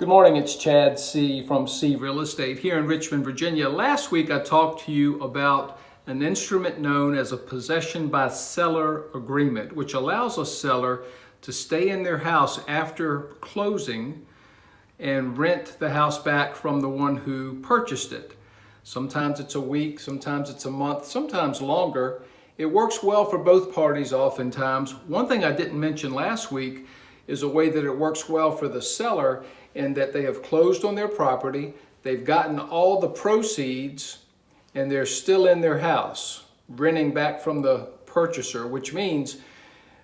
Good morning, it's Chad Seay from Seay Real Estate here in Richmond, Virginia. Last week I talked to you about an instrument known as a possession by seller agreement, which allows a seller to stay in their house after closing and rent the house back from the one who purchased it. Sometimes it's a week, sometimes it's a month, sometimes longer. It works well for both parties oftentimes. One thing I didn't mention last week is a way that it works well for the seller in that they have closed on their property, they've gotten all the proceeds, and they're still in their house, renting back from the purchaser, which means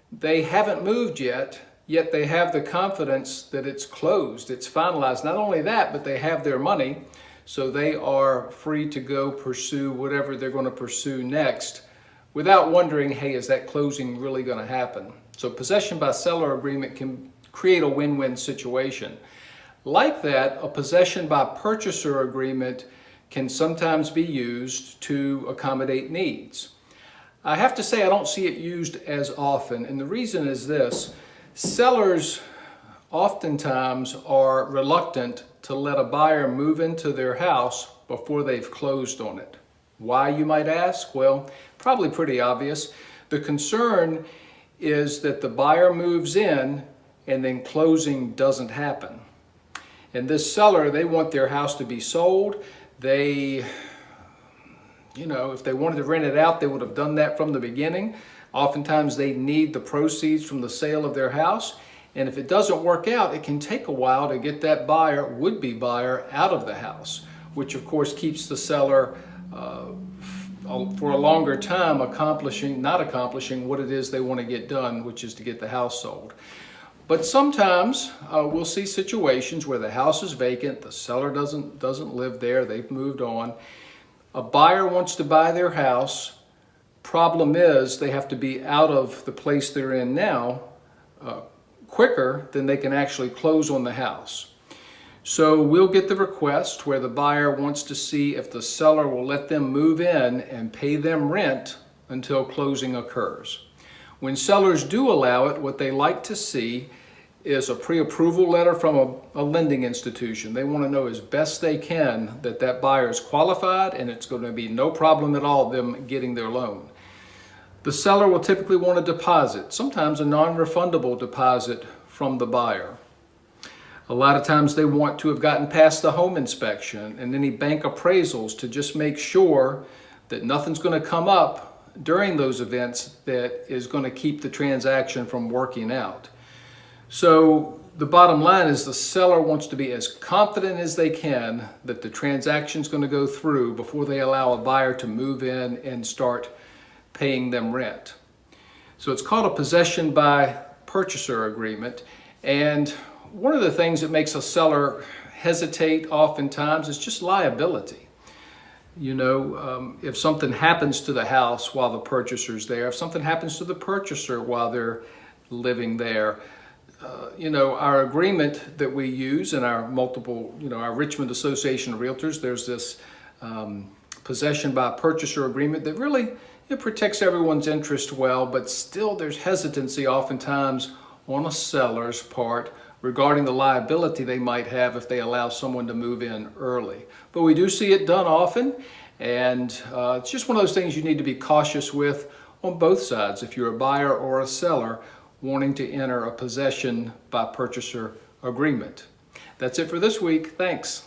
they haven't moved yet they have the confidence that it's closed, it's finalized. Not only that, but they have their money, so they are free to go pursue whatever they're going to pursue next without wondering, hey, is that closing really going to happen? So possession by seller agreement can create a win-win situation. Like that, a possession by purchaser agreement can sometimes be used to accommodate needs. I have to say I don't see it used as often, and the reason is this. Sellers oftentimes are reluctant to let a buyer move into their house before they've closed on it. Why, you might ask? Well, probably pretty obvious. The concern is that the buyer moves in and then closing doesn't happen. And this seller, they want their house to be sold. If they wanted to rent it out, they would have done that from the beginning. Oftentimes they need the proceeds from the sale of their house. And if it doesn't work out, it can take a while to get that buyer, would-be buyer, out of the house, which of course keeps the seller for a longer time not accomplishing what it is they want to get done, which is to get the house sold. But sometimes we'll see situations where the house is vacant, the seller doesn't live there, they've moved on. A buyer wants to buy their house. Problem is they have to be out of the place they're in now quicker than they can actually close on the house. So we'll get the request where the buyer wants to see if the seller will let them move in and pay them rent until closing occurs. When sellers do allow it, what they like to see is a pre-approval letter from a lending institution. They want to know as best they can that that buyer is qualified and it's going to be no problem at all them getting their loan. The seller will typically want a deposit, sometimes a non-refundable deposit from the buyer. A lot of times they want to have gotten past the home inspection and any bank appraisals to just make sure that nothing's going to come up during those events that is going to keep the transaction from working out. So the bottom line is the seller wants to be as confident as they can that the transaction is going to go through before they allow a buyer to move in and start paying them rent. So it's called a possession by purchaser agreement. And one of the things that makes a seller hesitate oftentimes is just liability. If something happens to the house while the purchaser's there, if something happens to the purchaser while they're living there, our agreement that we use in our our Richmond Association of Realtors, there's this possession by purchaser agreement that really it protects everyone's interest well, but still there's hesitancy oftentimes on a seller's part regarding the liability they might have if they allow someone to move in early. But we do see it done often, and it's just one of those things you need to be cautious with on both sides if you're a buyer or a seller wanting to enter a possession by purchaser agreement. That's it for this week. Thanks.